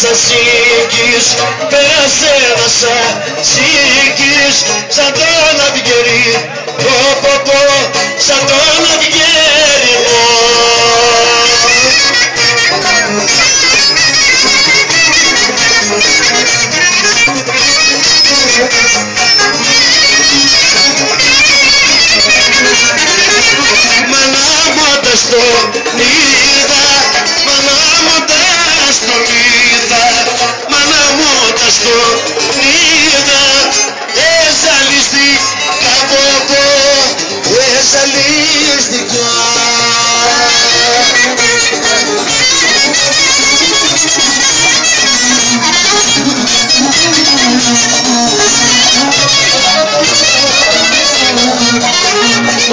μέσα σήκεις, πέρασε ένας σήκεις, σαν τον Αυγερή, σαν τον Αυγερή. Μάνα μου όταν στον είδα, μάνα μου όταν στον είδα, μάνα μου όταν στον είδα, εζαλίστηκα από, εζαλίστηκα.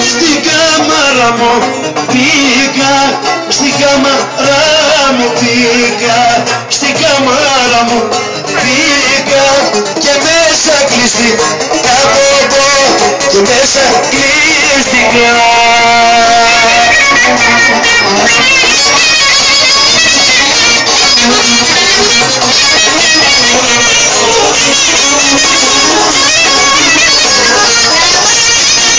Στην κάμαρα μου πήγα, στην κάμαρα μου πήγα, στην κάμαρα μου πήγα και μέσα κλειστήκα από, και μέσα κλειστήκα.